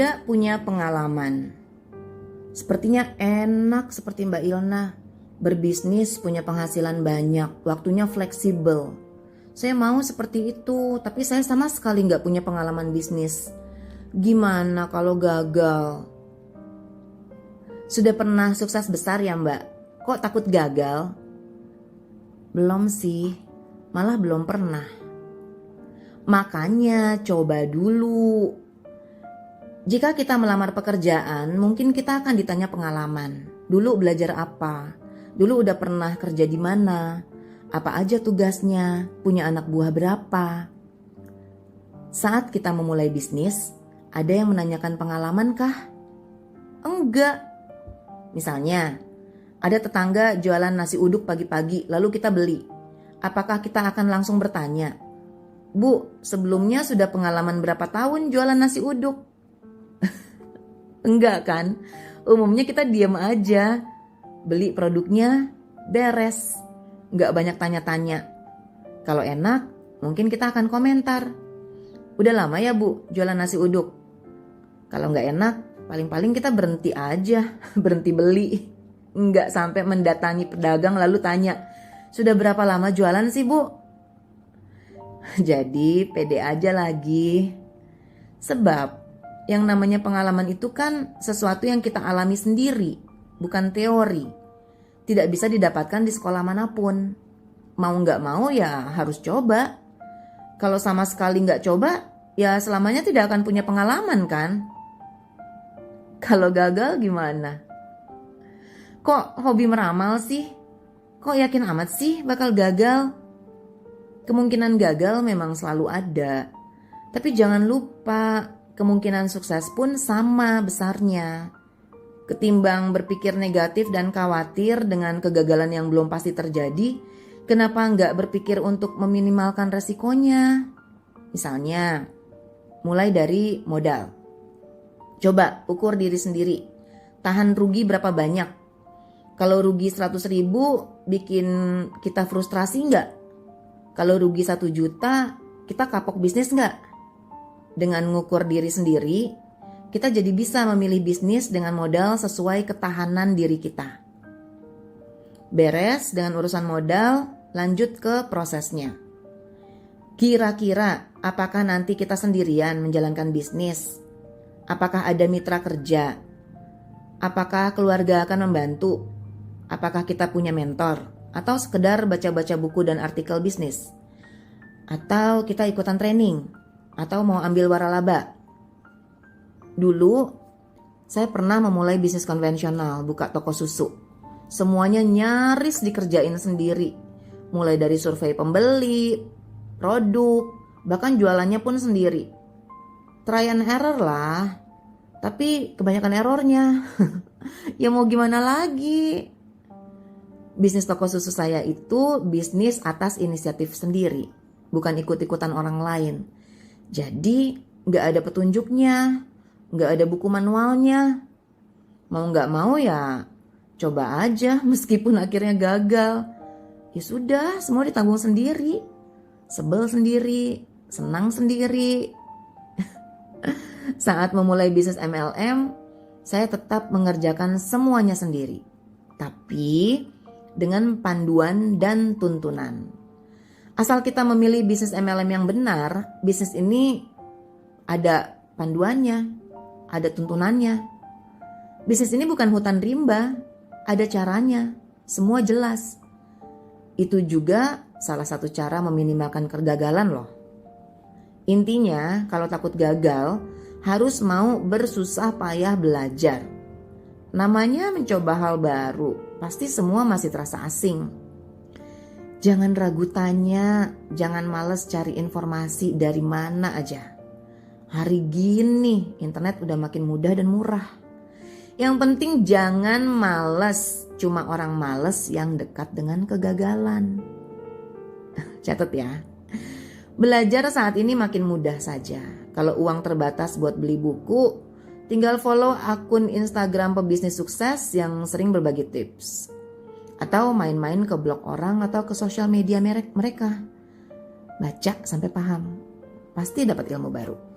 Udah punya pengalaman. Sepertinya enak seperti Mbak Ilna. Berbisnis, punya penghasilan banyak, waktunya fleksibel. Saya mau seperti itu, tapi saya sama sekali nggak punya pengalaman bisnis. Gimana kalau gagal? Sudah pernah sukses besar ya Mbak? Kok takut gagal? Belum sih, malah belum pernah. Makanya coba dulu. Jika kita melamar pekerjaan, mungkin kita akan ditanya pengalaman. Dulu belajar apa? Dulu udah pernah kerja di mana? Apa aja tugasnya? Punya anak buah berapa? Saat kita memulai bisnis, ada yang menanyakan pengalaman kah? Enggak. Misalnya, ada tetangga jualan nasi uduk pagi-pagi, lalu kita beli. Apakah kita akan langsung bertanya, "Bu, sebelumnya sudah pengalaman berapa tahun jualan nasi uduk?" Enggak kan? Umumnya kita diam aja. Beli produknya, beres. Enggak banyak tanya-tanya. Kalau enak, mungkin kita akan komentar. "Udah lama ya Bu jualan nasi uduk?" Kalau enggak enak, paling-paling kita berhenti aja. Berhenti beli. Enggak sampai mendatangi pedagang lalu tanya, "Sudah berapa lama jualan sih Bu?" Jadi pede aja lagi. Sebab yang namanya pengalaman itu kan sesuatu yang kita alami sendiri, bukan teori. Tidak bisa didapatkan di sekolah manapun. Mau nggak mau ya harus coba. Kalau sama sekali nggak coba, ya selamanya tidak akan punya pengalaman kan? Kalau gagal gimana? Kok hobi meramal sih? Kok yakin amat sih bakal gagal? Kemungkinan gagal memang selalu ada. Tapi jangan lupa, kemungkinan sukses pun sama besarnya. Ketimbang berpikir negatif dan khawatir dengan kegagalan yang belum pasti terjadi, kenapa nggak berpikir untuk meminimalkan resikonya? Misalnya, mulai dari modal. Coba ukur diri sendiri, tahan rugi berapa banyak? Kalau rugi 100.000 bikin kita frustrasi nggak? Kalau rugi 1 juta, kita kapok bisnis nggak? Dengan ngukur diri sendiri, kita jadi bisa memilih bisnis dengan modal sesuai ketahanan diri kita. Beres dengan urusan modal, lanjut ke prosesnya. Kira-kira apakah nanti kita sendirian menjalankan bisnis? Apakah ada mitra kerja? Apakah keluarga akan membantu? Apakah kita punya mentor? Atau sekedar baca-baca buku dan artikel bisnis? Atau kita ikutan training? Atau mau ambil waralaba? Dulu saya pernah memulai bisnis konvensional, buka toko susu. Semuanya nyaris dikerjain sendiri. Mulai dari survei pembeli, produk, bahkan jualannya pun sendiri. Try and error lah. Tapi kebanyakan errornya. Ya mau gimana lagi? Bisnis toko susu saya itu bisnis atas inisiatif sendiri, bukan ikut-ikutan orang lain. Jadi gak ada petunjuknya, gak ada buku manualnya. Mau gak mau ya coba aja meskipun akhirnya gagal. Ya sudah, semua ditanggung sendiri. Sebel sendiri, senang sendiri. Saat memulai bisnis MLM, saya tetap mengerjakan semuanya sendiri. Tapi dengan panduan dan tuntunan. Asal kita memilih bisnis MLM yang benar, bisnis ini ada panduannya, ada tuntunannya. Bisnis ini bukan hutan rimba, ada caranya, semua jelas. Itu juga salah satu cara meminimalkan kegagalan loh. Intinya, kalau takut gagal, harus mau bersusah payah belajar. Namanya mencoba hal baru, pasti semua masih terasa asing. Jangan ragu tanya, jangan males cari informasi dari mana aja. Hari gini internet udah makin mudah dan murah. Yang penting jangan males, cuma orang males yang dekat dengan kegagalan. Catat ya. Belajar saat ini makin mudah saja. Kalau uang terbatas buat beli buku, tinggal follow akun Instagram pebisnis sukses yang sering berbagi tips. Atau main-main ke blog orang atau ke sosial media mereka. Baca sampai paham. Pasti dapat ilmu baru.